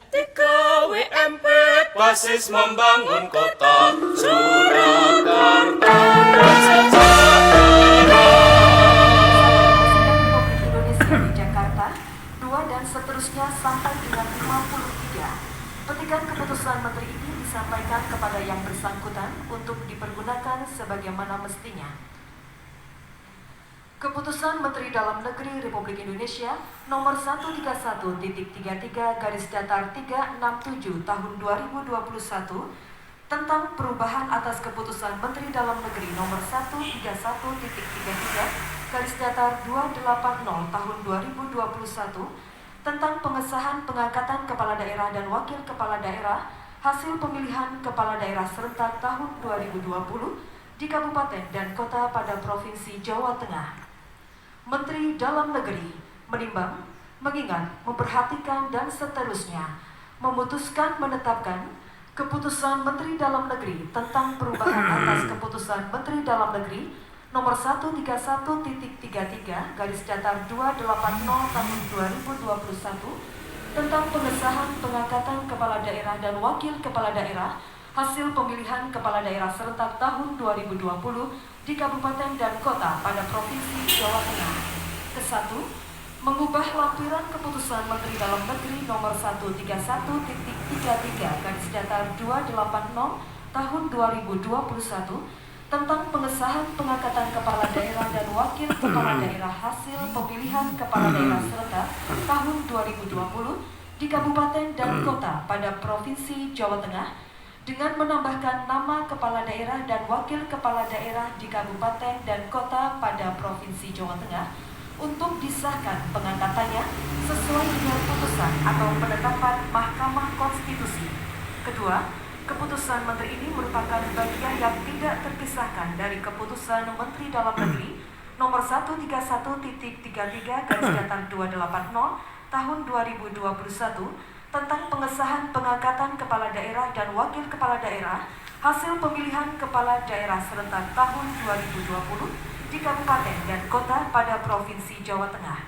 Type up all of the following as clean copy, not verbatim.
TKWMP basis membangun kota Surakarta dan sejahtera. Republik Indonesia di Jakarta 2 dan seterusnya sampai dengan 53. Petikan keputusan Menteri ini disampaikan kepada yang bersangkutan untuk dipergunakan sebagaimana mestinya. Keputusan Menteri Dalam Negeri Republik Indonesia nomor 131.33/367 tahun 2021 tentang perubahan atas Keputusan Menteri Dalam Negeri nomor 131.33/280 tahun 2021 tentang pengesahan pengangkatan kepala daerah dan wakil kepala daerah hasil pemilihan kepala daerah serentak tahun 2020 di kabupaten dan kota pada Provinsi Jawa Tengah. Menteri Dalam Negeri menimbang, mengingat, memperhatikan dan seterusnya memutuskan menetapkan Keputusan Menteri Dalam Negeri tentang perubahan atas Keputusan Menteri Dalam Negeri nomor 131.33/280 tahun 2021 tentang pengesahan pengangkatan kepala daerah dan wakil kepala daerah hasil pemilihan kepala daerah serentak tahun 2020 di kabupaten dan kota pada Provinsi Jawa Tengah. Ke-1, mengubah lampiran Keputusan Menteri Dalam Negeri nomor 131.33/280 tahun 2021 tentang pengesahan pengangkatan kepala daerah dan wakil kepala daerah hasil pemilihan kepala daerah serentak tahun 2020 di kabupaten dan kota pada Provinsi Jawa Tengah dengan menambahkan nama kepala daerah dan wakil kepala daerah di kabupaten dan kota pada Provinsi Jawa Tengah untuk disahkan pengangkatannya sesuai dengan putusan atau penetapan Mahkamah Konstitusi. Kedua, keputusan Menteri ini merupakan bagian yang tidak terpisahkan dari Keputusan Menteri Dalam Negeri nomor 131.33/280 tahun 2021 tentang pengesahan pengangkatan kepala daerah dan wakil kepala daerah hasil pemilihan kepala daerah serentak tahun 2020 di kabupaten dan kota pada Provinsi Jawa Tengah.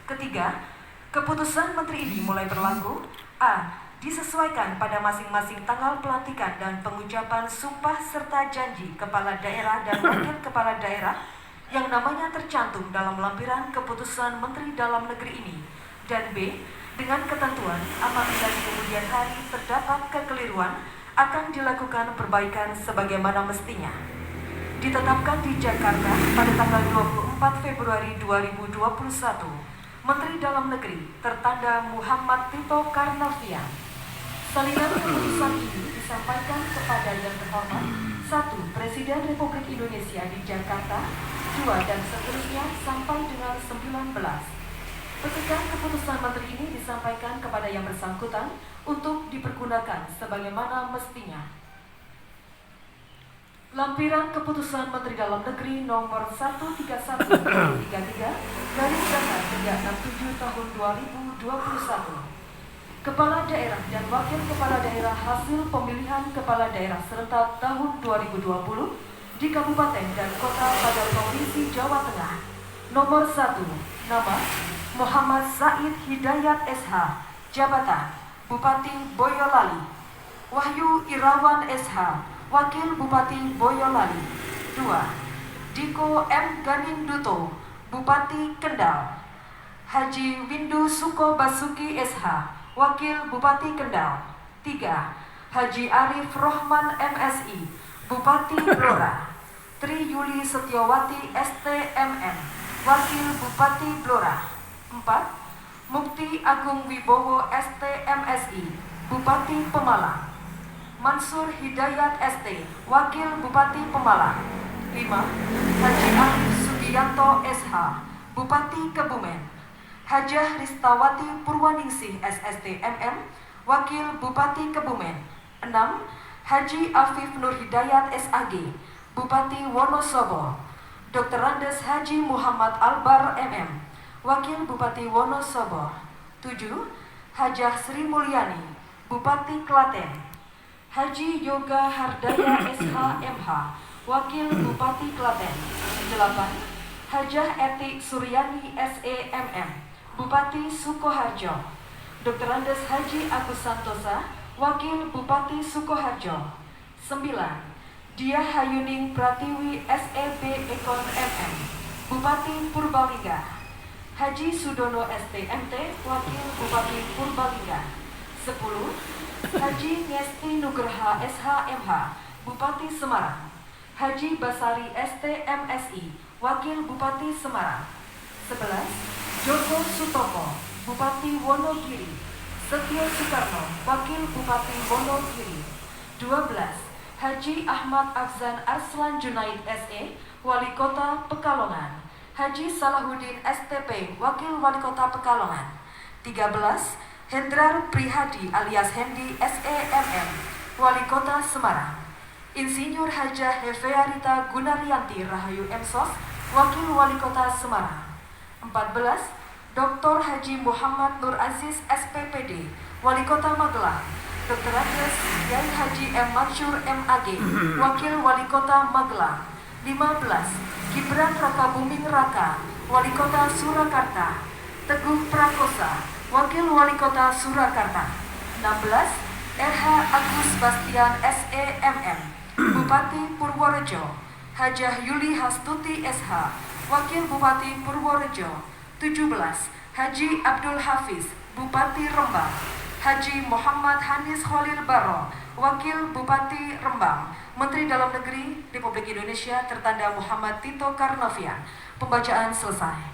Ketiga, keputusan Menteri ini mulai berlaku a. Disesuaikan pada masing-masing tanggal pelantikan dan pengucapan sumpah serta janji kepala daerah dan wakil kepala daerah yang namanya tercantum dalam lampiran Keputusan Menteri Dalam Negeri ini, dan b. dengan ketentuan apabila di kemudian hari terdapat kekeliruan akan dilakukan perbaikan sebagaimana mestinya. Ditetapkan di Jakarta pada tanggal 24 Februari 2021, Menteri Dalam Negeri tertanda Muhammad Tito Karnavian. Salinan keputusan ini disampaikan kepada yang terhormat 1. Presiden Republik Indonesia di Jakarta 2 dan seterusnya sampai dengan 19. Petikan keputusan Menteri ini disampaikan kepada yang bersangkutan untuk dipergunakan sebagaimana mestinya. Lampiran Keputusan Menteri Dalam Negeri nomor 131.33/367 tahun 2021. Kepala daerah dan wakil kepala daerah hasil pemilihan kepala daerah serentak tahun 2020 di kabupaten dan kota pada Provinsi Jawa Tengah. Nomor 1. Nama Muhammad Said Hidayat SH, Jabatan Bupati Boyolali. Wahyu Irawan SH, Wakil Bupati Boyolali. 2. Diko M. Ganinduto, Bupati Kendal. Haji Windu Suko Basuki SH, Wakil Bupati Kendal. 3. Haji Arif Rohman MSI, Bupati Blora. Tri Yuli Setiawati STMM, Wakil Bupati Blora. 4. Mukti Agung Wibowo STMSI, Bupati Pemalang. Mansur Hidayat ST, Wakil Bupati Pemalang. 5. Haji Arif Sugiyanto SH, Bupati Kebumen. Hajah Ristawati Purwaningsih SST MM, Wakil Bupati Kebumen. 6. Haji Afif Nur Hidayat SAG, Bupati Wonosobo. Dr. Andes Haji Muhammad Albar MM, Wakil Bupati Wonosobo. 7. Hajah Sri Mulyani, Bupati Klaten. Haji Yoga Hardaya SHMH, Wakil Bupati Klaten. 8. Hajah Etik Suryani SEMM, Bupati Sukoharjo. Dr. Andes Haji Agus Santosa, Wakil Bupati Sukoharjo. 9. Dia Hayuning Pratiwi SEB Ekon MM, Bupati Purbalingga. Haji Sudono STMT, Wakil Bupati Purbalingga. 10. Haji Ngesti Nugraha SHMH, Bupati Semarang. Haji Basari STMSI, Wakil Bupati Semarang. 11. Joko Sutopo, Bupati Wonogiri. Setio Soekarno, Wakil Bupati Wonogiri. 12. Haji Ahmad Afzan Arslan Junaid SE, Wali Kota Pekalongan. Haji Salahuddin STP, Wakil Wali Kota Pekalongan. 13. Hendrar Prihadi alias Hendi SEMM, Wali Kota Semarang. Insinyur Hajah Hefearita Gunaryanti Rahayu Emsos, Wakil Wali Kota Semarang. 14. Dr. Haji Muhammad Nur Aziz SPPD, Wali Kota Magelang. Dr. Andes Yai Haji M. Mansur MAG, Wakil Wali Kota Magelang. 15. Gibran Raka Buming Raka, Wali Kota Surakarta. Teguh Prakosa, Wakil Wali Kota Surakarta. 16. RH Agus Bastian SEMM, Bupati Purworejo. Hajah Yuli Hastuti SH, Wakil Bupati Purworejo. 17. Haji Abdul Hafiz, Bupati Rembang. Haji Muhammad Hanis Khalil Baro, Wakil Bupati Rembang. Menteri Dalam Negeri Republik Indonesia tertanda Muhammad Tito Karnavian. Pembacaan selesai.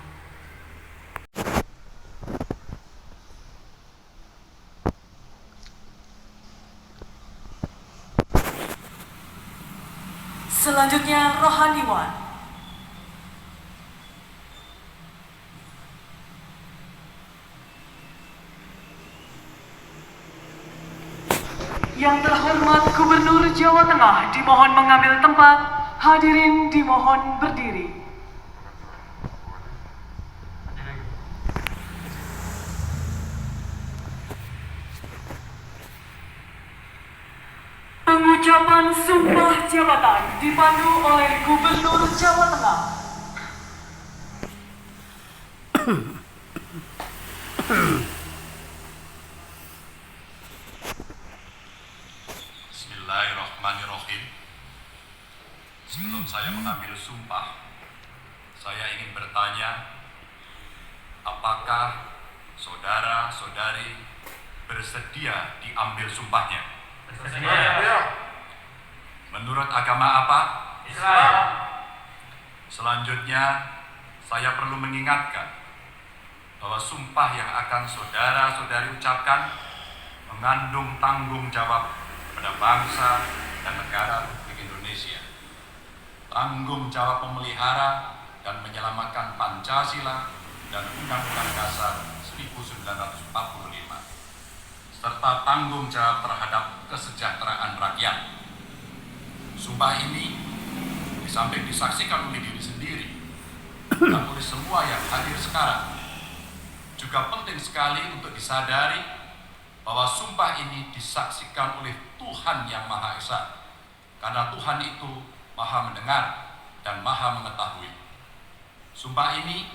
Selanjutnya rohaniwan. Yang terhormat Gubernur Jawa Tengah dimohon mengambil tempat, hadirin dimohon berdiri. Pengucapan sumpah jabatan dipandu oleh Gubernur Jawa Tengah. Bismillahirrahmanirrahim. Sebelum saya mengambil sumpah, saya ingin bertanya, apakah saudara-saudari bersedia diambil sumpahnya? Bersedia. Menurut agama apa? Islam. Selanjutnya, saya perlu mengingatkan bahwa sumpah yang akan saudara-saudari ucapkan mengandung tanggung jawab pada bangsa dan negara Republik Indonesia. Tanggung jawab memelihara dan menyelamatkan Pancasila dan Undang-Undang Dasar 1945, serta tanggung jawab terhadap kesejahteraan rakyat. Sumpah ini di samping disaksikan oleh diri sendiri dan oleh semua yang hadir sekarang, juga penting sekali untuk disadari bahwa sumpah ini disaksikan oleh Tuhan yang Maha Esa, karena Tuhan itu Maha mendengar dan Maha mengetahui. Sumpah ini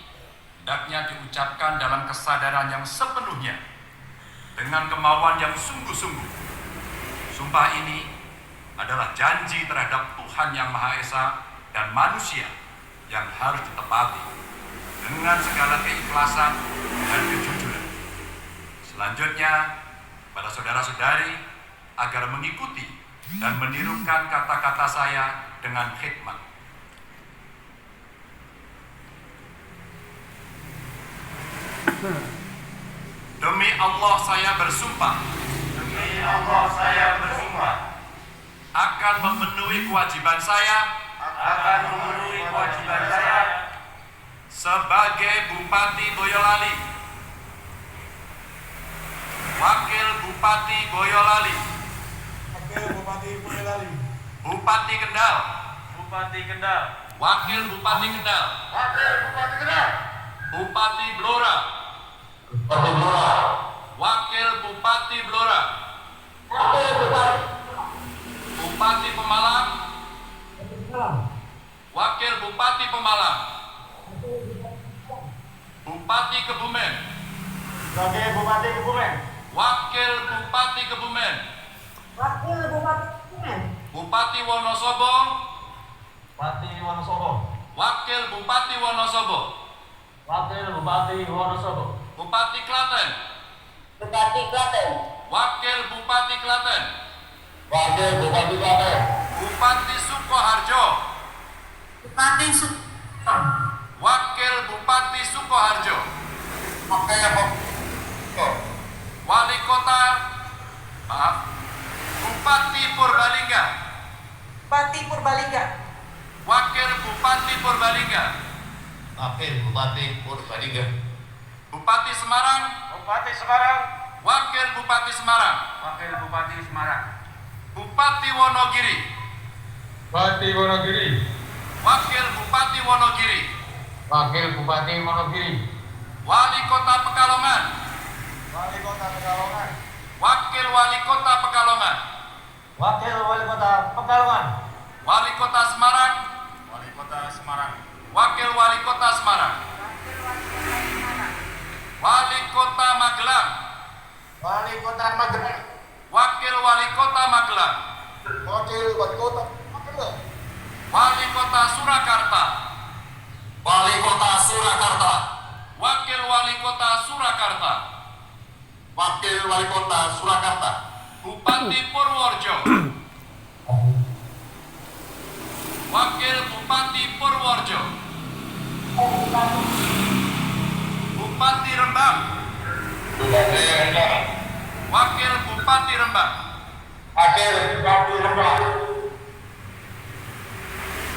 hendaknya diucapkan dalam kesadaran yang sepenuhnya, dengan kemauan yang sungguh-sungguh. Sumpah ini adalah janji terhadap Tuhan yang Maha Esa dan manusia yang harus ditepati dengan segala keikhlasan dan kejujuran. Selanjutnya, pada saudara-saudari agar mengikuti dan menirukan kata-kata saya dengan hikmat. Demi Allah saya bersumpah. Demi Allah saya bersumpah. Akan memenuhi kewajiban saya. Akan memenuhi kewajiban saya. Sebagai Bupati Boyolali. Wakil Bupati Boyolali. Wakil Bupati Boyolali. Bupati Kendal. Bupati Kendal. Wakil Bupati Kendal. Wakil Bupati Kendal. Bupati Blora. Wakil Bupati Blora. Bupati Pemalang. Wakil Bupati Pemalang. Bupati Kebumen. sebagai Bupati Kebumen. Wakil Bupati Kebumen, Wakil Bupati Kebumen. Bupati Wonosobo, Bupati Wonosobo. Wakil Bupati Wonosobo, Wakil Bupati Wonosobo. Bupati Klaten, Bupati Klaten. Wakil Bupati Klaten, Wakil Bupati Klaten. Bupati Sukoharjo, Bupati Wakil Bupati Sukoharjo, Wali Kota, Bupati Purbalingga, Bupati Purbalingga. Wakil Bupati Purbalingga, Wakil Bupati Purbalingga. Bupati Semarang, Bupati Semarang, Wakil Bupati Semarang, Wakil Bupati Semarang, Bupati Wonogiri, Bupati Wonogiri. Wakil Bupati Wonogiri, Wakil Bupati Wonogiri. Wali Kota Pekalongan, Wali Kota Pekalongan. Wakil Wali Kota Pekalongan, Wakil Wali Kota Pekalongan. Wali Kota Semarang, Wali Kota Semarang. Wakil Wali Kota Semarang, Wali Kota Magelang, Wali Kota Magelang. Wakil Wali Kota Magelang, Wakil Wali Kota Magelang. Wali Kota Surakarta, Wali Kota Surakarta. Wakil Wali Kota Surakarta, Wakil Wali Kota Surakarta. Bupati Purworejo, Wakil Bupati Purworejo, Bupati Rembang, Wakil Bupati Rembang. Wakil Bupati Rembang.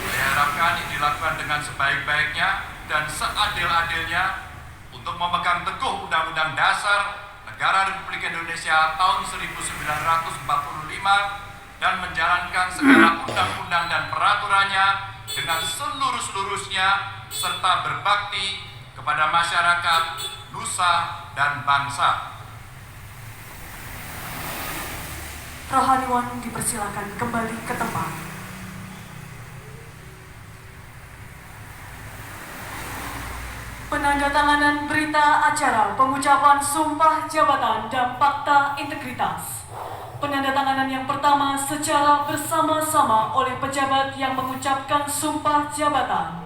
Saya harapkan ini dilakukan dengan sebaik-baiknya dan seadil-adilnya untuk memegang teguh Undang-Undang Dasar Negara Republik Indonesia tahun 1945 dan menjalankan segala undang-undang dan peraturannya dengan seluruh-seluruhnya serta berbakti kepada masyarakat, nusa, dan bangsa. Rohaniwan dipersilakan kembali ke tempat. Penandatanganan berita acara pengucapan Sumpah Jabatan dan Fakta Integritas. Penandatanganan yang pertama secara bersama-sama oleh pejabat yang mengucapkan Sumpah Jabatan.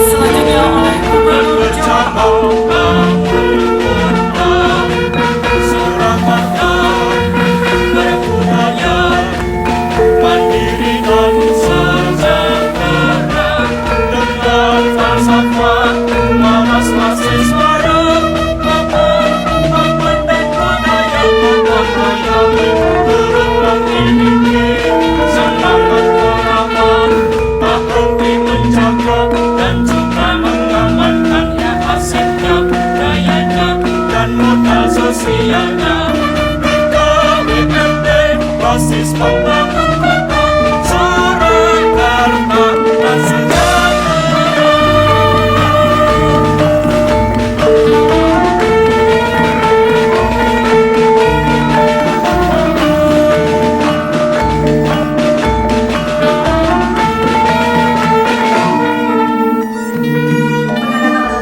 Selanjutnya oleh Gubernur Jawa sosialnya BKWMD basis pembangun kota Surakarta dan sejahtera.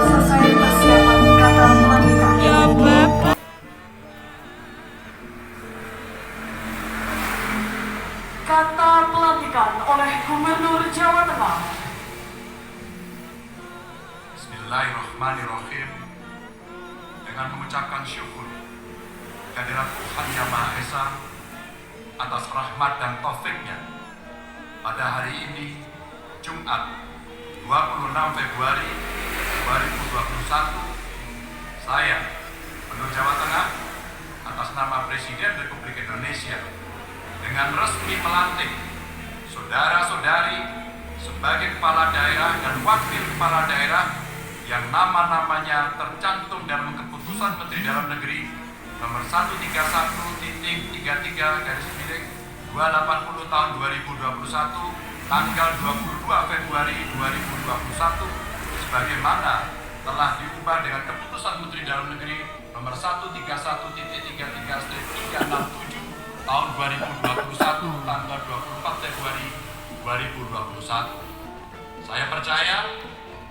Selesai persiapan kata pelantikan. Kata pelantikan oleh Gubernur Jawa Tengah. Bismillahirrahmanirrahim. Dengan mengucapkan syukur kehadirat Tuhan Yang Maha Esa atas rahmat dan taufiknya, pada hari ini Jumat 26 Februari 2021, saya Gubernur Jawa Tengah atas nama Presiden Republik Indonesia dengan resmi melantik saudara-saudari sebagai kepala daerah dan wakil kepala daerah yang nama-namanya tercantum dalam Keputusan Menteri Dalam Negeri nomor 131.33/2021 280 tahun 2021 tanggal 22 Februari 2021 sebagaimana telah diubah dengan Keputusan Menteri Dalam Negeri nomor 131.33/367 tahun 2021 tanggal 24 Februari 2021. Saya percaya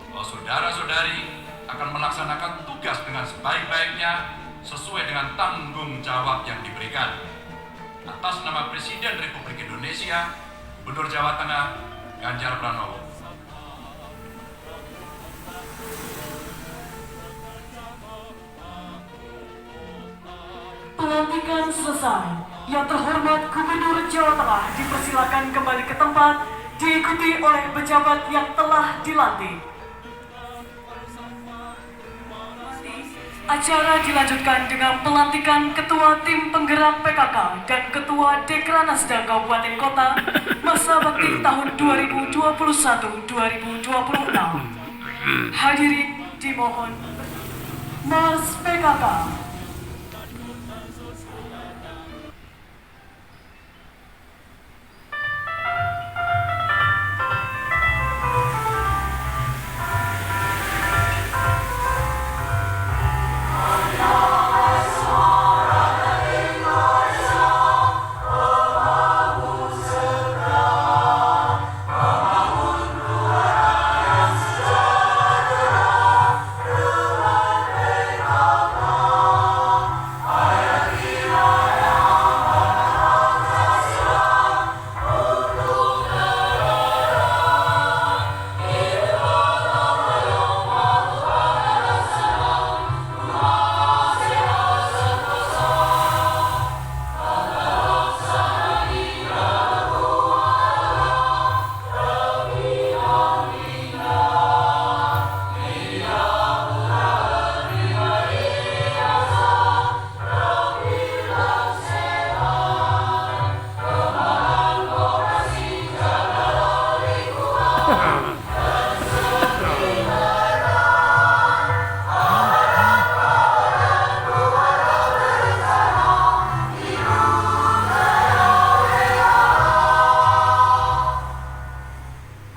bahwa saudara-saudari akan melaksanakan tugas dengan sebaik-baiknya sesuai dengan tanggung jawab yang diberikan. Atas nama Presiden Republik Indonesia, Gubernur Jawa Tengah, Ganjar Pranowo. Pelantikan selesai. Yang terhormat Gubernur Jawa Tengah dipersilakan kembali ke tempat, diikuti oleh pejabat yang telah dilantik. Acara dilanjutkan dengan pelantikan Ketua Tim Penggerak PKK dan Ketua Dekranasda Kabupaten Kota masa bakti tahun 2021-2026. Hadirin dimohon Mars PKK.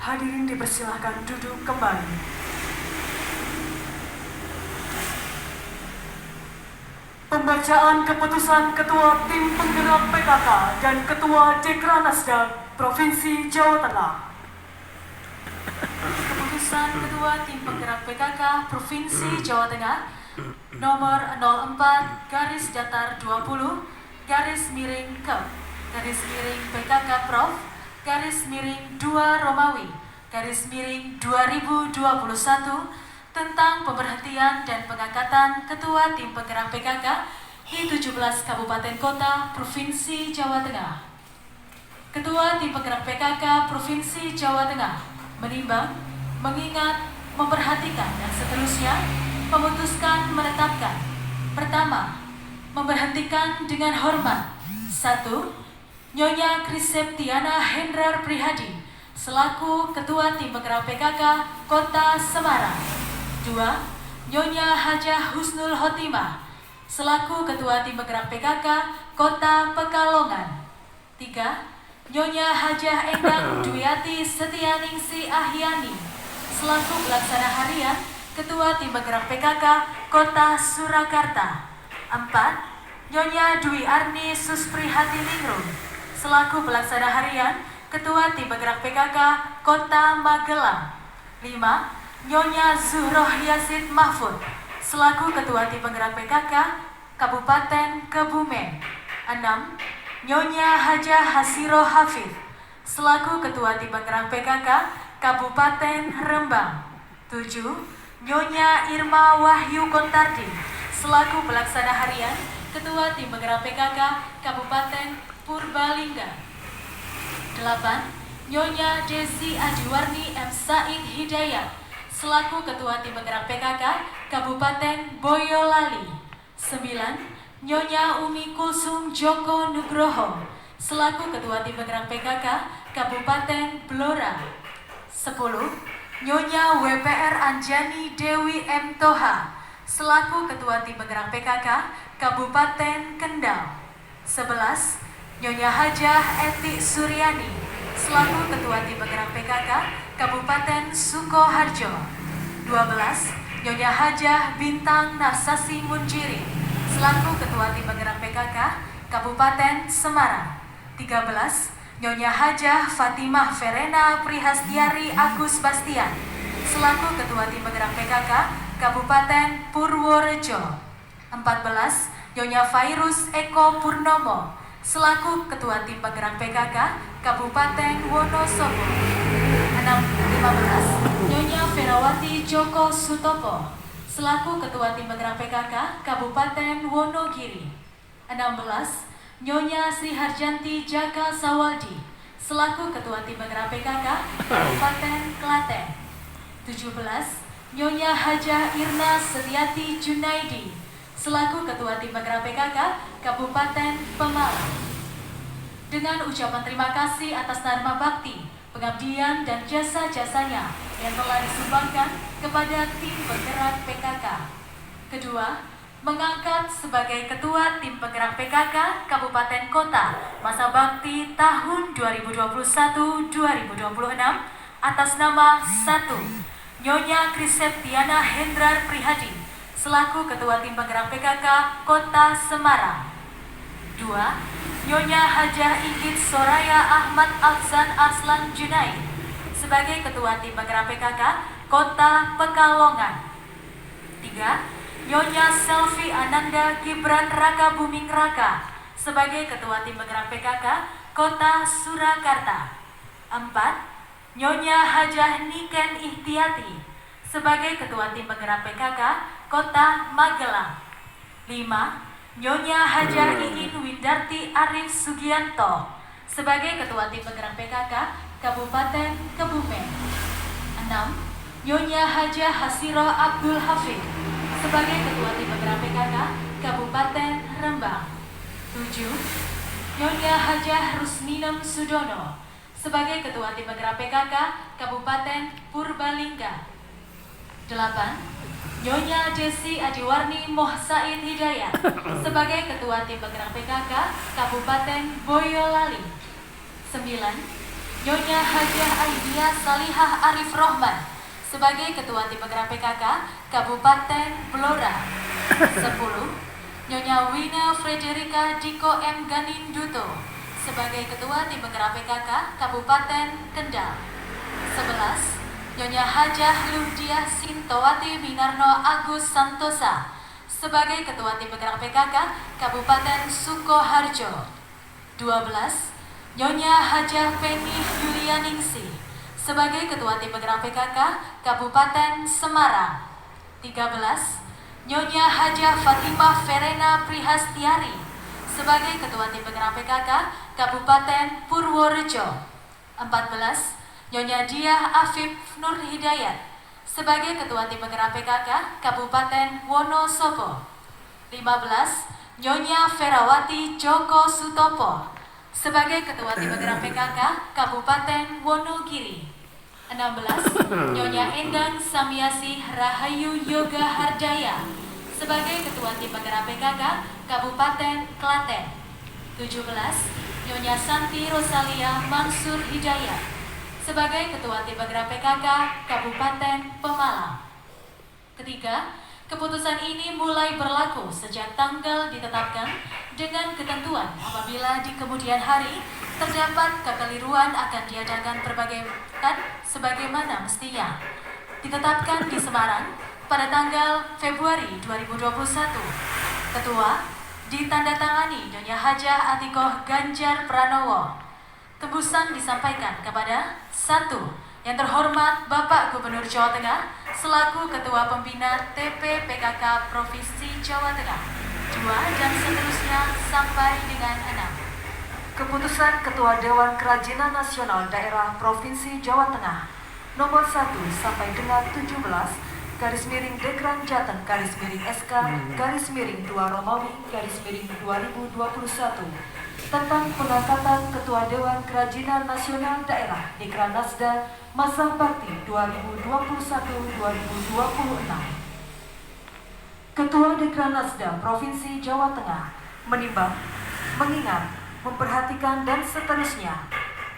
Hadirin dipersilahkan duduk kembali. Pembacaan keputusan Ketua Tim Penggerak PKK dan Ketua Dekranasda Provinsi Jawa Tengah. Keputusan Ketua Tim Penggerak PKK Provinsi Jawa Tengah nomor 04-20/PKK Prof _2 Romawi _2021 tentang pemberhentian dan pengangkatan Ketua Tim Penggerak PKK di 17 Kabupaten Kota Provinsi Jawa Tengah. Ketua Tim Penggerak PKK Provinsi Jawa Tengah menimbang, mengingat, memperhatikan, dan seterusnya memutuskan menetapkan: pertama, memberhentikan dengan hormat 1. Nyonya Kriseptiana Hendrar Prihadi selaku Ketua Tim Penggerak PKK Kota Semarang. 2. Nyonya Hajah Husnul Khotimah selaku Ketua Tim Penggerak PKK Kota Pekalongan. 3. Nyonya Hajah Endang Dwiyati Setianingsi Ahyani selaku Pelaksana Harian Ketua Tim Penggerak PKK Kota Surakarta. 4. Nyonya Dwi Arni Susprihatiningrum selaku Pelaksana Harian Ketua Tim Penggerak PKK Kota Magelang. 5. Nyonya Zuhroh Yasid Mahfud selaku Ketua Tim Penggerak PKK Kabupaten Kebumen. 6. Nyonya Hajah Hasiro Hafid selaku Ketua Tim Penggerak PKK Kabupaten Rembang. 7. Nyonya Irma Wahyu Kontardi selaku Pelaksana Harian Ketua Tim Penggerak PKK Kabupaten Purbalingga. 8. Nyonya Desi Adiwarni M. Said Hidayat selaku Ketua Tim Penggerak PKK Kabupaten Boyolali. 9. Nyonya Umi Kulsum Joko Nugroho selaku Ketua Tim Penggerak PKK Kabupaten Blora. 10. Nyonya WPR Anjani Dewi M. Toha selaku Ketua Tim Penggerak PKK Kabupaten Kendal. 11. Nyonya Hajah Eti Suryani selaku Ketua Tim Penggerak PKK Kabupaten Sukoharjo. 12. Nyonya Hajah Bintang Narsasi Munjiri selaku Ketua Tim Penggerak PKK Kabupaten Semarang. 13. Nyonya Hajah Fatimah Verena Prihastiari Agus Bastian selaku Ketua Tim Penggerak PKK Kabupaten Purworejo. 14. Nyonya Fairus Eko Purnomo selaku Ketua Tim Penggerak PKK Kabupaten Wonosobo. 15. Nyonya Ferawati Joko Sutopo selaku Ketua Tim Penggerak PKK Kabupaten Wonogiri. 16. Nyonya Sri Harjanti Jaka Sawaldi selaku Ketua Tim Penggerak PKK Kabupaten Klaten. 17. Nyonya Hajah Irna Setiati Junaidi selaku Ketua Tim Penggerak PKK Kabupaten Pemalang. Dengan ucapan terima kasih atas dharma bakti, pengabdian dan jasa-jasanya yang telah disumbangkan kepada Tim Penggerak PKK. Kedua, mengangkat sebagai Ketua Tim Penggerak PKK Kabupaten Kota masa bakti tahun 2021-2026 atas nama 1. Nyonya Kriseptiana Hendrar Prihadi selaku Ketua Tim Penggerak PKK Kota Semarang. 2. Nyonya Hajah Inggit Soraya Ahmad Afzan Arslan Junaid sebagai Ketua Tim Penggerak PKK Kota Pekalongan. 3. Nyonya Selvi Ananda Gibran Raka Buming Raka sebagai Ketua Tim Penggerak PKK Kota Surakarta. 4. Nyonya Hajah Niken Ihtiati sebagai Ketua Tim Penggerak PKK Kota Magelang. 5. Nyonya Hajah Iin Windarti Arif Sugianto sebagai Ketua Tim Penggerak PKK Kabupaten Kebumen. 6. Nyonya Hajah Hasirah Abdul Hafid sebagai Ketua Tim Penggerak PKK Kabupaten Rembang. 7. Nyonya Hajah Rusminem Sudono sebagai Ketua Tim Penggerak PKK Kabupaten Purbalingga. 8. Nyonya Desi Adiwarni Mohsain Hidayat sebagai Ketua Tim Penggerak PKK Kabupaten Boyolali. 9. Nyonya Hajah Aidia Salihah Arif Rohman sebagai Ketua Tim Penggerak PKK Kabupaten Blora. 10. Nyonya Wina Frederika Diko M. Ganinduto sebagai Ketua Tim Penggerak PKK Kabupaten Kendal. 11. Nyonya Hajah Luhdiah Sintowati Minarno Agus Santosa sebagai Ketua Tim Penggerak PKK Kabupaten Sukoharjo. 12. Nyonya Hajah Penny Yulianingsi sebagai Ketua Tim Penggerak PKK Kabupaten Semarang. 13. Nyonya Hajah Fatimah Verena Prihastiari sebagai Ketua Tim Penggerak PKK Kabupaten Purworejo. 14. Nyonya Diah Afif Nur Hidayat sebagai Ketua Tim Penggerak PKK Kabupaten Wonosobo. 15. Nyonya Ferawati Joko Sutopo sebagai Ketua Tim Penggerak PKK Kabupaten Wonogiri. 16. Nyonya Endang Samiasih Rahayu Yoga Hardaya sebagai Ketua Tim Penggerak PKK Kabupaten Klaten. 17. Nyonya Santi Rosalia Mansur Hidayat sebagai Ketua Tim Penggerak PKK Kabupaten Pemalang. Ketiga, keputusan ini mulai berlaku sejak tanggal ditetapkan dengan ketentuan apabila di kemudian hari terdapat kekeliruan akan diadakan berbagai sebagaimana mestinya. Ditetapkan di Semarang pada tanggal Februari 2021. Ketua ditandatangani Nyonya Hajah Atikoh Ganjar Pranowo. Tebusan disampaikan kepada 1. Yang terhormat Bapak Gubernur Jawa Tengah selaku Ketua Pembina TP PKK Provinsi Jawa Tengah. 2 dan seterusnya sampai dengan 6. Keputusan Ketua Dewan Kerajinan Nasional Daerah Provinsi Jawa Tengah nomor 1 sampai dengan 17 garis miring Dekran Jateng garis miring SK garis miring 2 Romawi garis miring 2021 tentang pengangkatan Ketua Dewan Kerajinan Nasional Daerah Dekranasda masa bakti 2021-2026. Ketua Dekranasda Provinsi Jawa Tengah menimbang, mengingat memperhatikan, dan seterusnya.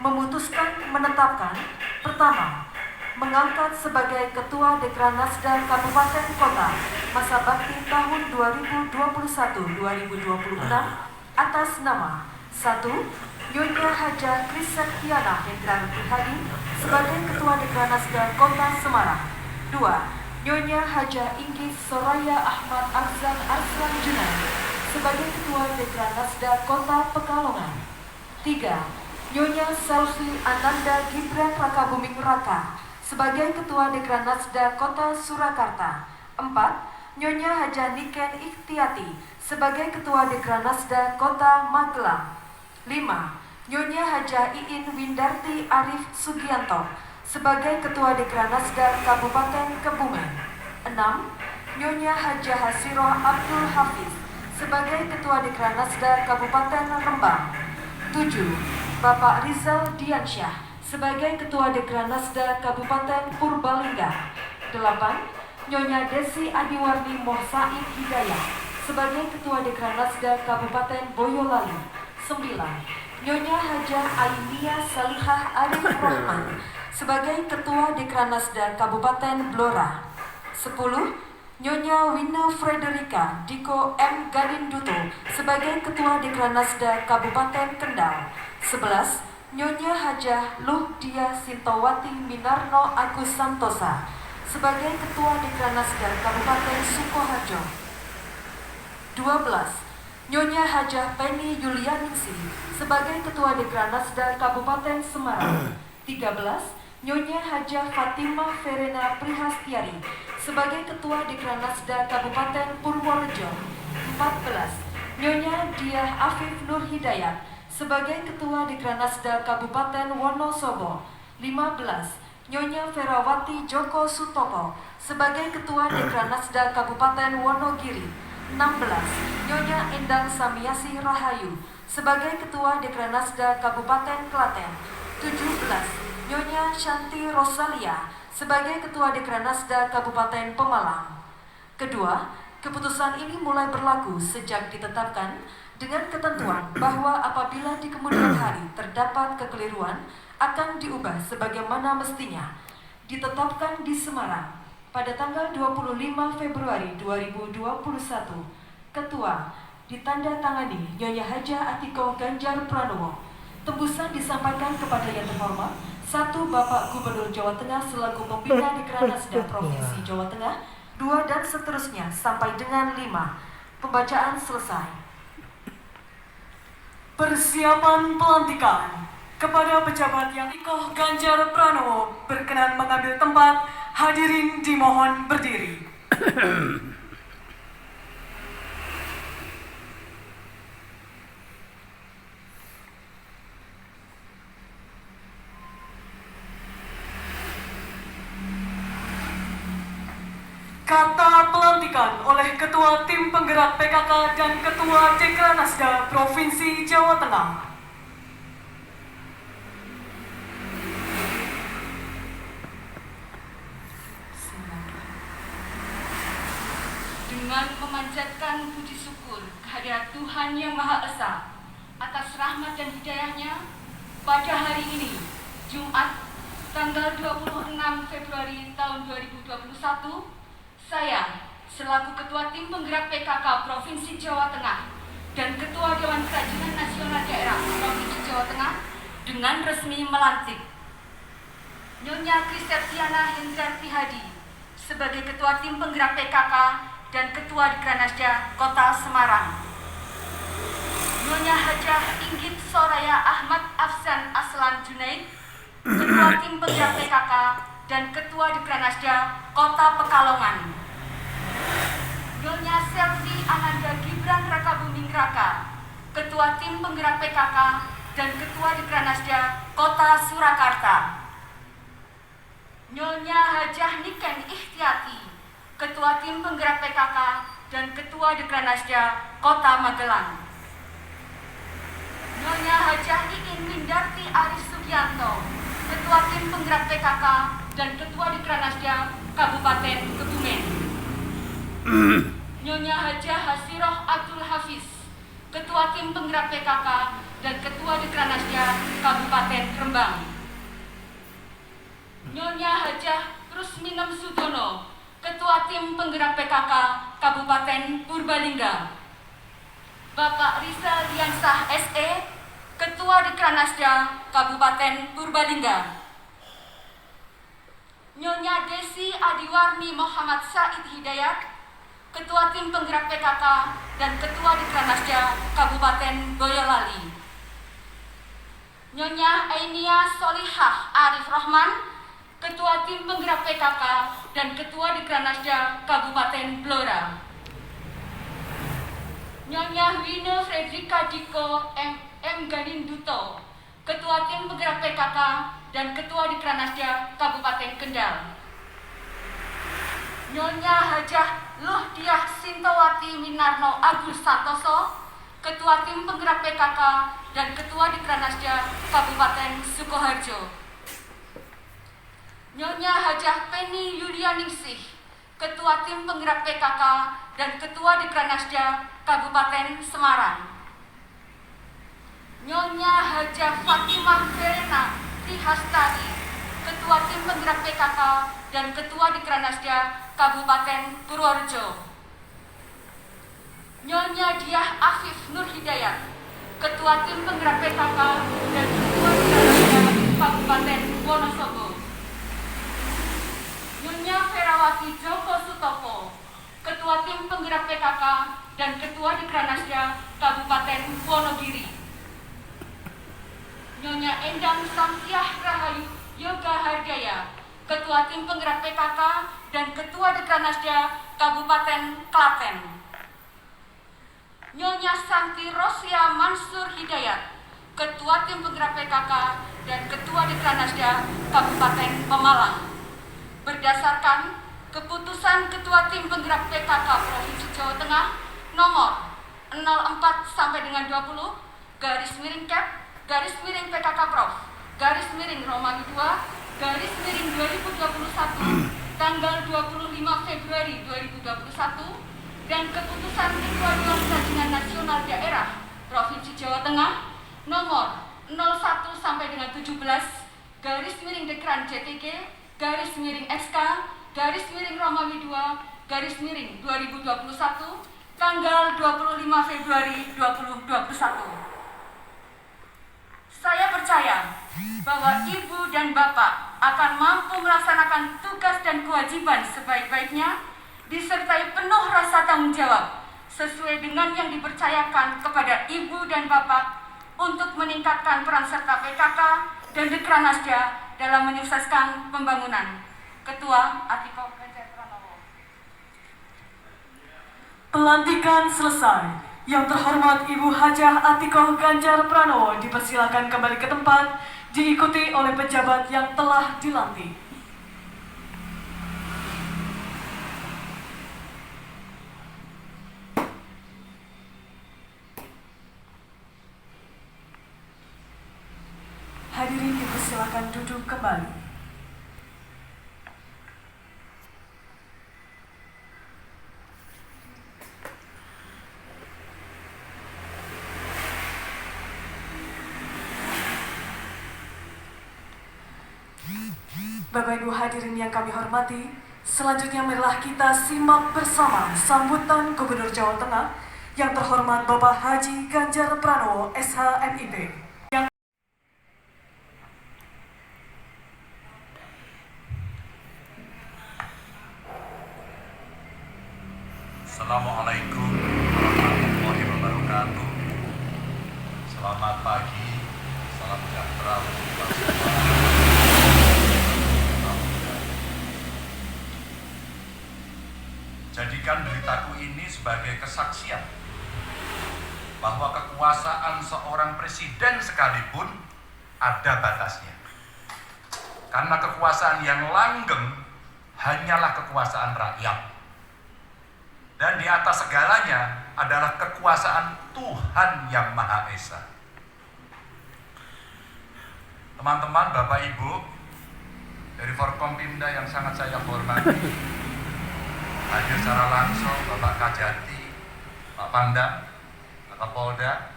Memutuskan menetapkan: pertama, mengangkat sebagai Ketua Dekranasda Kabupaten Kota masa bakti tahun 2021-2026 atas nama 1. Nyonya Haja Krisaktiana Hendrar Prihadi sebagai Ketua Dekranasda Kota Semarang. 2. Nyonya Haja Inggit Soraya Ahmad Arzan Arslan Junaid sebagai Ketua Dekranasda Kota Pekalongan. 3. Nyonya Selvi Ananda Gibran Rakabuming Raka sebagai Ketua Dekranasda Kota Surakarta. 4. Nyonya Haja Niken Ikhtiati sebagai Ketua Dekranasda Kota Magelang. 5. Nyonya Haja Iin Windarti Arif Sugianto sebagai Ketua Dekranasda Kabupaten Kebumen. 6. Nyonya Haja Hasiroh Abdul Hafiz sebagai Ketua Dekranasda Kabupaten Rembang. 7. Bapak Rizal Diansyah sebagai Ketua Dekranasda Kabupaten Purbalingga. 8. Nyonya Desi Adiwarni Mohsaid Hidayah sebagai Ketua Dekranasda Kabupaten Boyolali. 9. Nyonya Haja Ainia Salihah Arif Rahman sebagai Ketua Dekranasda Kabupaten Blora. 10. Nyonya Wina Frederika Diko M. Garinduto sebagai Ketua Dekranasda Kabupaten Kendal. 11. Nyonya Haja Luhdia Sintowati Minarno Agus Santosa sebagai Ketua Dekranasda Kabupaten Sukoharjo. 12. Nyonya Haja Penny Yulianingsi sebagai Ketua Dekranasda Kabupaten Semarang. 13. Nyonya Haja Fatimah Verena Prihastiari sebagai Ketua Dekranasda Kabupaten Purworejo. 14. Nyonya Diah Afif Nur Hidayat sebagai Ketua Dekranasda Kabupaten Wonosobo. 15. Nyonya Ferawati Joko Sutopo sebagai Ketua Dekranasda Kabupaten Wonogiri. 16. Nyonya Endang Samiasi Rahayu sebagai Ketua Dekranasda Kabupaten Klaten. 17. Nyonya Shanti Rosalia sebagai Ketua Dekranasda Kabupaten Pemalang. Kedua, keputusan ini mulai berlaku sejak ditetapkan dengan ketentuan bahwa apabila di kemudian hari terdapat kekeliruan akan diubah sebagaimana mestinya. Ditetapkan di Semarang pada tanggal 25 Februari 2021. Ketua ditandatangani Nyonya Haja Atiko Ganjar Pranowo. Tembusan disampaikan kepada yang terhormat 1. Bapak Gubernur Jawa Tengah selaku pembina Dekranasda Provinsi Jawa Tengah. 2 dan seterusnya sampai dengan 5. Pembacaan selesai. Persiapan pelantikan kepada pejabat yang Ikoh Ganjar Pranowo berkenan mengambil tempat. Hadirin dimohon berdiri. Kata pelantikan oleh Ketua Tim Penggerak PKK dan Ketua Dekranasda Provinsi Jawa Tengah. Dengan memanjatkan puji syukur kehadirat Tuhan Yang Maha Esa atas rahmat dan hidayahnya, pada hari ini, Jumat, tanggal 26 Februari tahun 2021, saya, selaku Ketua Tim Penggerak PKK Provinsi Jawa Tengah dan Ketua Dewan Kerajinan Nasional Daerah Provinsi Jawa Tengah, dengan resmi melantik Nyonya Krisaktiana Hendrar Prihadi sebagai Ketua Tim Penggerak PKK dan Ketua Dekranasda Kota Semarang. Nyonya Haja Inggit Soraya Ahmad Afsan Arslan Junaid, Ketua Tim Penggerak PKK dan Ketua Dekranasda Kota Pekalongan. Nyonya Selvi Ananda Gibran Rakabuming Raka, Ketua Tim Penggerak PKK dan Ketua Dekranasda Kota Surakarta. Nyonya Hajah Niken Ikhtiati, Ketua Tim Penggerak PKK dan Ketua Dekranasda Kota Magelang. Nyonya Hajah Iin Windarti Arif Sugianto, Ketua Tim Penggerak PKK dan Ketua Dekranasda Kabupaten Kebumen. Nyonya Haja Hasiroh Abdul Hafiz, Ketua Tim Penggerak PKK dan Ketua Dekranasda Kabupaten Rembang. Nyonya Hajah Rusminem Sudono, Ketua Tim Penggerak PKK Kabupaten Purbalingga. Bapak Rizal Diansah SE, Ketua Dekranasda Kabupaten Purbalingga. Nyonya Desi Adiwarni Muhammad Said Hidayat, Ketua Tim Penggerak PKK dan Ketua Dekranasda Kabupaten Boyolali. Nyonya Ainia Solihah Arif Rahman, Ketua Tim Penggerak PKK dan Ketua Dekranasda Kabupaten Blora. Nyonya Wino Fredrika Diko M. Ganinduto, Ketua Tim Penggerak PKK dan Ketua Dekranasda Kabupaten Kendal. Nyonya Hajah Luhdiah Sintowati Minarno Agus Santoso, Ketua Tim Penggerak PKK dan Ketua Dekranasda Kabupaten Sukoharjo. Nyonya Hajah Penny Yulianingsih, Ketua Tim Penggerak PKK dan Ketua Dekranasda Kabupaten Semarang. Nyonya Hajah Fatimah Verena Tihastari, Ketua Tim Penggerak PKK dan Ketua Dekranasda Kabupaten Purworejo. Nyonya Diah Afif Nur Hidayat, Ketua Tim Penggerak PKK dan Ketua Dekranasda Kabupaten Wonosobo. Nyonya Ferawati Joko Sutopo, Ketua Tim Penggerak PKK dan Ketua Dekranasda Kabupaten Wonogiri. Nyonya Endang Samsiah Rahayu Yoga Hardaya, Ketua Tim Penggerak PKK dan Ketua Dekranasda Kabupaten Klaten. Nyonya Santi Rosia Mansur Hidayat, Ketua Tim Penggerak PKK dan Ketua Dekranasda Kabupaten Pemalang. Berdasarkan keputusan Ketua Tim Penggerak PKK Provinsi Jawa Tengah nomor 04 sampai dengan 20 garis miring Cap garis miring PKK Prof garis miring Romawi 2 garis miring 2021 tanggal 25 Februari 2021 dan keputusan Ketua Dewan Perwakilan Nasional Daerah Provinsi Jawa Tengah nomor 01 sampai dengan 17 garis miring Dekran JTG garis miring XK garis miring Romawi 2 garis miring 2021 tanggal 25 Februari 2021. Saya percaya bahwa Ibu dan Bapak akan mampu melaksanakan tugas dan kewajiban sebaik-baiknya disertai penuh rasa tanggung jawab sesuai dengan yang dipercayakan kepada Ibu dan Bapak untuk meningkatkan peran serta PKK dan Dekranasda dalam menyukseskan pembangunan. Ketua Atiko Ganjar Pranowo. Pelantikan selesai. Yang terhormat Ibu Hajah Atiko Ganjar Pranowo dipersilakan kembali ke tempat, diikuti oleh pejabat yang telah dilantik. Hadirin dipersilakan duduk kembali. Bapak Ibu hadirin yang kami hormati, selanjutnya marilah kita simak bersama sambutan Gubernur Jawa Tengah yang terhormat Bapak Haji Ganjar Pranowo SH.MIP. Assalamualaikum warahmatullahi wabarakatuh. Selamat pagi, salam sejahtera untuk kita semua. Jadikan beritaku ini sebagai kesaksian bahwa kekuasaan seorang presiden sekalipun ada batasnya. Karena kekuasaan yang langgeng hanyalah kekuasaan rakyat. Dan di atas segalanya adalah kekuasaan Tuhan Yang Maha Esa. Teman-teman, Bapak Ibu dari Forkompimda yang sangat saya hormati, hadir secara langsung Bapak Kajati, Pak Pangdam, Pak Kapolda,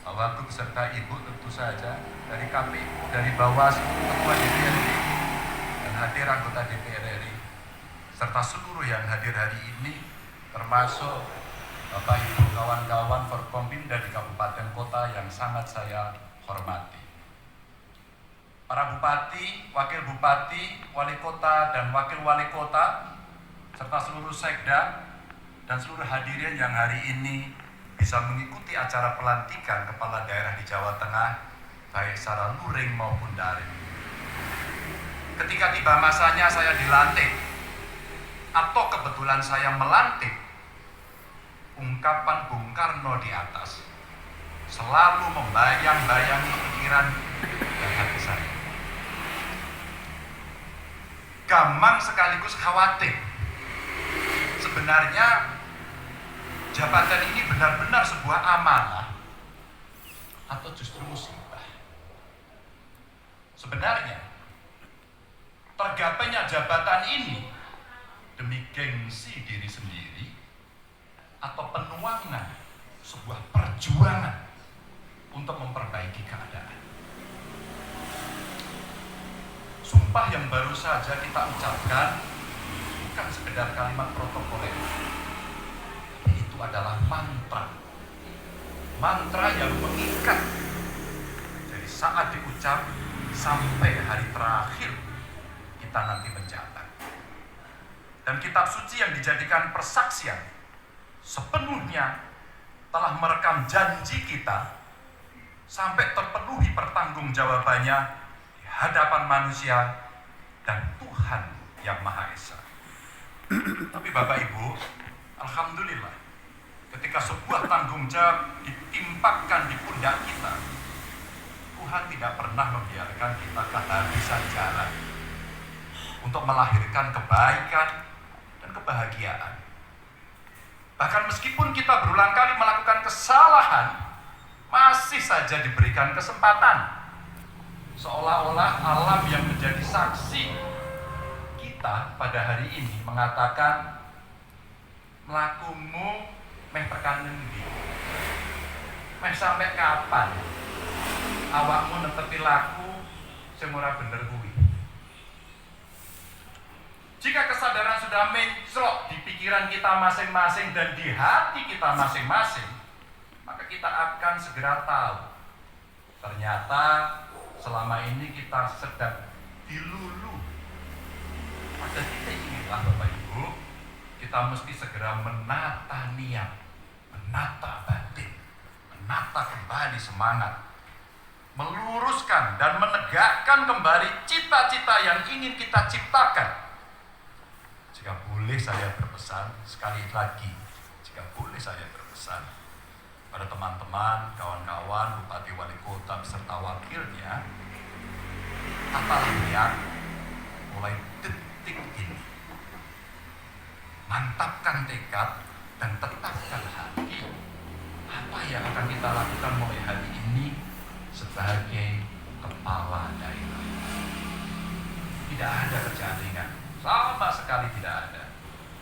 bahwa beserta Ibu tentu saja dari KPU, dari Bawaslu, Ketua DPRD, dan hadir anggota DPR RI, serta seluruh yang hadir hari ini, termasuk Bapak Ibu kawan-kawan Forkompimda di kabupaten kota yang sangat saya hormati. Para bupati, wakil bupati, wali kota, dan wakil wali kota, serta seluruh sekda, dan seluruh hadirin yang hari ini bisa mengikuti acara pelantikan kepala daerah di Jawa Tengah, baik secara luring maupun daring. Ketika tiba masanya saya dilantik, atau kebetulan saya melantik, ungkapan Bung Karno di atas selalu membayang-bayangi pikiran dan hati saya. Gamang sekaligus khawatir. Sebenarnya jabatan ini benar-benar sebuah amanah atau justru musibah. Sebenarnya tergapainya jabatan ini demi gengsi diri sendiri atau penuangan sebuah perjuangan untuk memperbaiki keadaan. Sumpah yang baru saja kita ucapkan bukan sekedar kalimat protokoler. Itu adalah mantra. Mantra yang mengikat dari saat diucap sampai hari terakhir kita nanti menjabat. Dan kitab suci yang dijadikan persaksian sepenuhnya telah merekam janji kita sampai terpenuhi pertanggungjawabannya di hadapan manusia dan Tuhan yang Maha Esa. Tapi Bapak Ibu, alhamdulillah, ketika sebuah tanggung jawab ditimpakan di pundak kita, Tuhan tidak pernah membiarkan kita kehabisan jalan untuk melahirkan kebaikan dan kebahagiaan. Bahkan meskipun kita berulang kali melakukan kesalahan, masih saja diberikan kesempatan. Seolah-olah alam yang menjadi saksi kita pada hari ini mengatakan, melakumu meh tekan endi? Meh sampai kapan? Awakmu netepi laku sing ora bener kuwi. Jika kesadaran sudah mencrok di pikiran kita masing-masing dan di hati kita masing-masing, maka kita akan segera tahu ternyata selama ini kita sedang dilulu. Pada titik inilah Bapak Ibu, kita mesti segera menata niat, menata batin, menata kembali semangat, meluruskan dan menegakkan kembali cita-cita yang ingin kita ciptakan. Jika boleh saya berpesan, sekali lagi, jika boleh saya berpesan pada teman-teman, kawan-kawan, bupati, wali kota, beserta wakilnya, tatalah niat mulai detik ini. Mantapkan tekad dan tetapkan hati. Apa yang akan kita lakukan mulai hari ini sebagai kepala daerah? Tidak ada kejaringan, sama sekali tidak ada.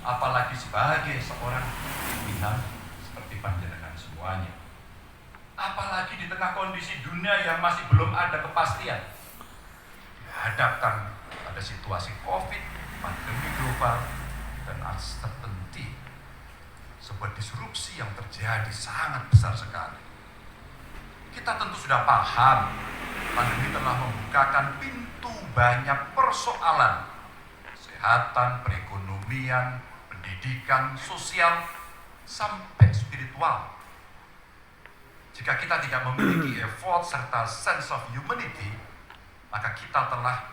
Apalagi sebagai seorang pimpinan seperti panjenengan semuanya. Apalagi di tengah kondisi dunia yang masih belum ada kepastian. Dihadapkan pada situasi COVID, pandemi global, dan uncertainty. Sebuah disrupsi yang terjadi sangat besar sekali. Kita tentu sudah paham, pandemi telah membukakan pintu banyak persoalan. Kesehatan, perekonomian, pendidikan, sosial, sampai spiritual. Jika kita tidak memiliki effort serta sense of humanity, maka kita telah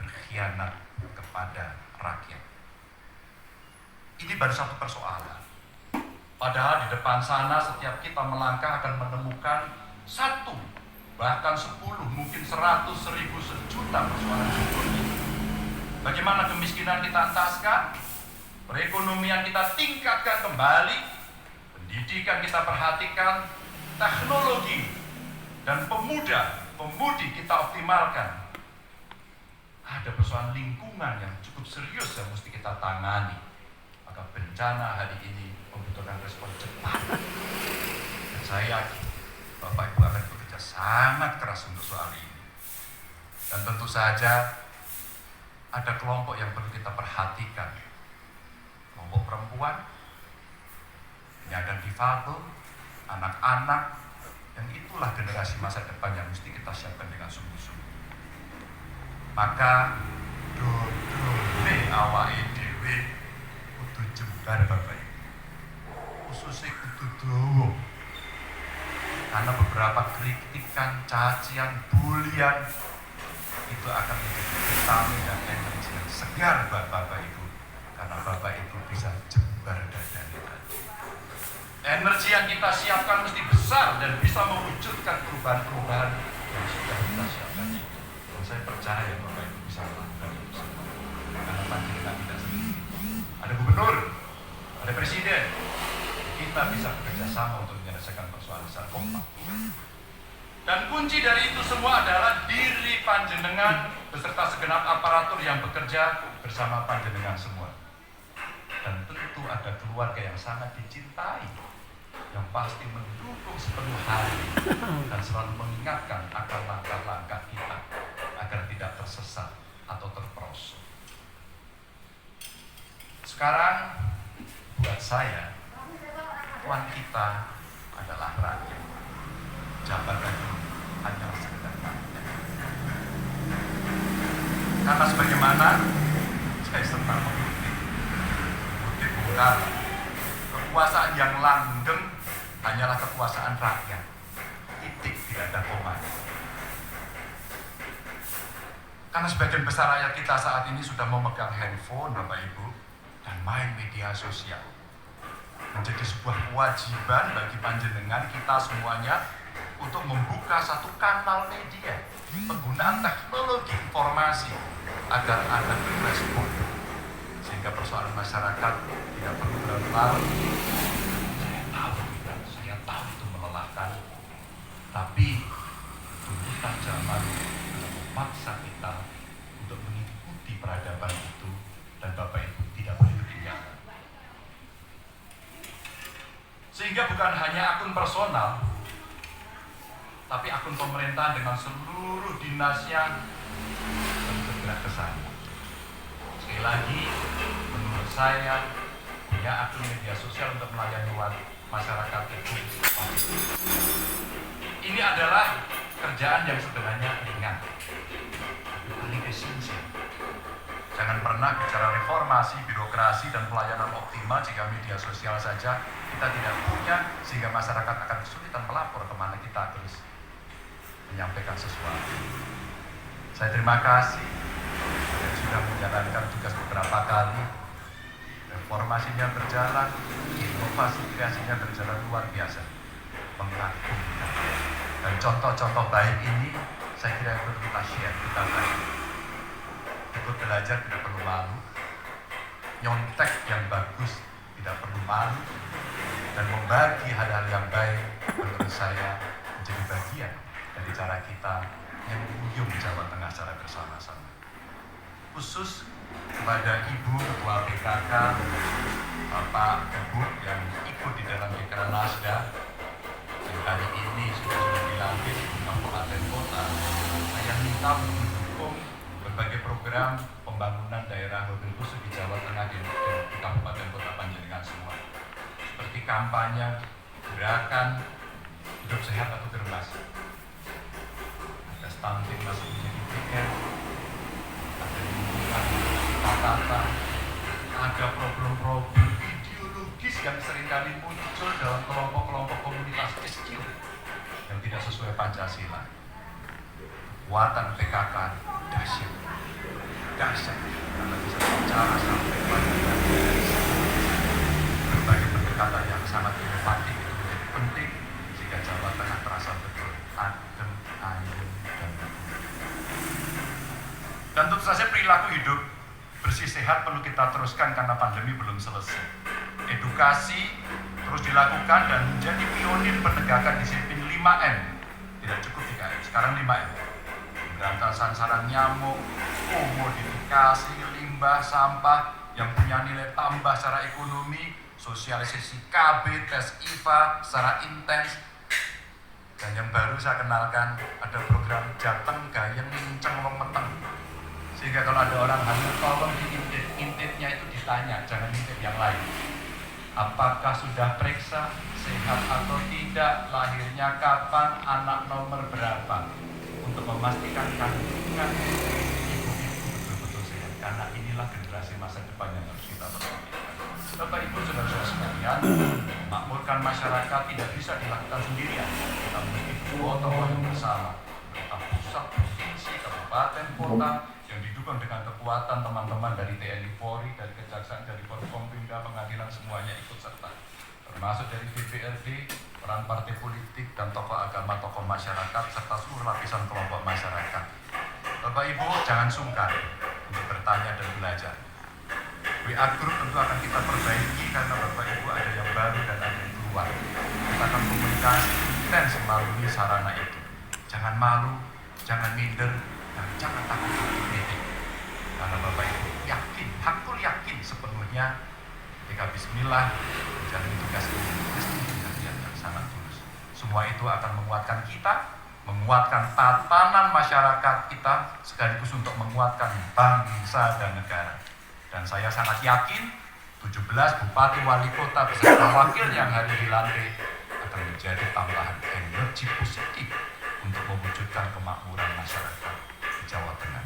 berkhianat kepada rakyat. Ini baru satu persoalan. Padahal di depan sana setiap kita melangkah akan menemukan satu, bahkan 10, mungkin 100, 1000, sejuta persoalan berikutnya. Bagaimana kemiskinan kita entaskan, perekonomian kita tingkatkan kembali, pendidikan kita perhatikan, teknologi dan pemudi kita optimalkan. Ada persoalan lingkungan yang cukup serius yang mesti kita tangani. Maka bencana hari ini membutuhkan respon cepat. Dan saya yakin Bapak Ibu akan bekerja sangat keras untuk soal ini. Dan tentu saja ada kelompok yang perlu kita perhatikan. Kelompok perempuan, penyandang difabel, anak-anak, yang itulah generasi masa depan yang mesti kita siapkan dengan sungguh-sungguh. Maka dodone awake dhewe kudu jembar Bapak Ibu. Khususnya kudu dawa. Karena beberapa kritikan, cacian, bulian itu akan menjadi vitamin dan energi yang segar buat Bapak Ibu. Karena Bapak Ibu bisa jembar dadanya tadi. Energi yang kita siapkan mesti besar dan bisa mewujudkan perubahan-perubahan yang sudah kita siapkan. Dan saya percaya Bapak Ibu bisa melakukan itu semua. Karena panjenengan tidak sendiri. Ada gubernur, ada presiden. Kita bisa bekerja sama untuk menyelesaikan persoalan secara kompak. Dan kunci dari itu semua adalah diri panjenengan beserta segenap aparatur yang bekerja bersama panjenengan semua. Dan tentu ada keluarga yang sangat dicintai, yang pasti mendukung sepenuh hati dan selalu mengingatkan akan langkah-langkah kita agar tidak tersesat atau terperosok. Sekarang buat saya, tuan kita adalah rakyat. Jabatan ini hanyalah sekedar rakyat. Karena sebagaimana saya sempat mengutip Bung Karno, kekuasaan yang langgeng hanyalah kekuasaan rakyat. Titik, tidak ada komanya. Karena sebagian besar rakyat kita saat ini sudah memegang handphone, Bapak Ibu, dan main media sosial. Menjadi sebuah kewajiban bagi panjenengan kita semuanya untuk membuka satu kanal media, penggunaan teknologi informasi agar Anda berespon, sehingga persoalan masyarakat tidak perlu berlarut. Saya tahu itu melelahkan, tapi tuntutan zaman memaksa kita untuk mengikuti peradaban itu, dan Bapak Ibu tidak boleh ketinggalan. Sehingga bukan hanya akun personal, tapi akun pemerintah dengan seluruh dinasnya harus bergerak ke sana. Sekali lagi, menurut saya, punya akun media sosial untuk melayani masyarakat itu. Ini adalah kerjaan yang sebenarnya ringan, tapi paling esensial. Jangan pernah bicara reformasi, birokrasi, dan pelayanan optimal jika media sosial saja kita tidak punya, sehingga masyarakat akan kesulitan melapor kemana kita terus menyampaikan sesuatu. Saya terima kasih yang sudah menjalankan tugas beberapa kali. Reformasinya berjalan, inovasi kreasinya berjalan luar biasa, mengagumkan. Dan contoh-contoh baik ini saya kira perlu kita share, kita bagi. Ikut belajar tidak perlu malu, nyontek yang bagus tidak perlu malu, dan membagi hal-hal yang baik menurut saya menjadi bagian dari cara kita yang mengunjung Jawa Tengah secara bersama-sama. Khusus kepada Ibu Ketua PKK, Bapak Ibu yang ikut di dalam Dekran Nasda, yang kali ini sudah dilantik di kabupaten kota, saya minta mendukung berbagai program pembangunan daerah wabil khusus di Jawa Tengah dan di kabupaten kota panjenengan semua. Seperti kampanye, gerakan, hidup sehat atau germas. Ada stunting masih menjadi PR, ada lingkungan, tata, ada problem-problem ideologis yang seringkali muncul dalam kelompok-kelompok komunitas kecil yang tidak sesuai Pancasila. Kekuatan PKK dahsyat, karena bisa bicara sampai pada berbagai pendekatan yang sangat inovatif itu menjadi penting sehingga Jawa Tengah terasa betul adem, ayem, dan makmur. Dan tentu saja perilaku hidup bersih sehat perlu kita teruskan karena pandemi belum selesai. Edukasi terus dilakukan dan menjadi pionir penegakan disiplin 5M. Tidak cukup 3M, sekarang 5M. Pemberantasan sarang nyamuk, komodifikasi, limbah, sampah yang punya nilai tambah secara ekonomi, sosialisasi KB, tes IVA secara intens, Dan yang baru saya kenalkan ada program Jateng Gayeng Ceng Wemeteng. Sehingga kalau ada orang hamil tolong diintip-intipnya itu ditanya, jangan intip yang lain. Apakah sudah periksa sehat atau tidak, lahirnya kapan, anak nomor berapa, untuk memastikan kandungan ibu-ibu betul-betul sehat. Karena inilah generasi masa depan yang harus kita perhatikan. Bapak Ibu saudara-saudara sekalian, memakmurkan masyarakat tidak bisa dilakukan sendirian. Kita memiliki gotong-royong bersama, pemerintah pusat, provinsi, kabupaten, kota, yang didukung dengan kekuatan teman-teman dari TNI Polri, dari Kejaksaan, dari Forkompimda, pengadilan, semuanya ikut serta. Termasuk dari DPRD, peran partai politik, dan tokoh agama, tokoh masyarakat, serta seluruh lapisan kelompok masyarakat. Bapak Ibu, jangan sungkan untuk bertanya dan belajar. WA Group tentu akan kita perbaiki karena Bapak Ibu ada yang baru dan ada yang keluar. Kita akan komunikasi intens melalui sarana itu. Jangan malu, jangan minder, dan jangan takut untuk meeting. Karena Bapak Ibu yakin, hakul yakin sepenuhnya ketika bismillah menjalani tugas ini pasti dengan niat yang sangat tulus. Semua itu akan menguatkan kita, menguatkan tatanan masyarakat kita, sekaligus untuk menguatkan bangsa dan negara. Dan saya sangat yakin 17 bupati wali kota beserta wakil yang hari dilantik akan menjadi tambahan energi positif untuk mewujudkan kemakmuran masyarakat di Jawa Tengah.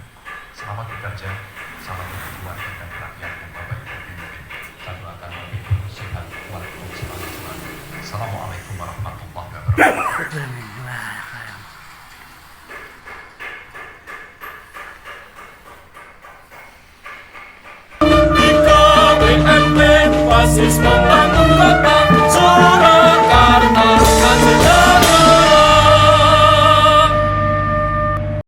Selamat bekerja, selamat berkeluarga dan rakyat yang Bapak Ibu pimpin. Saya doakan Bapak Ibu sehat, kuat, selalu. Assalamualaikum warahmatullahi wabarakatuh. Di KWMP basis membangun kota.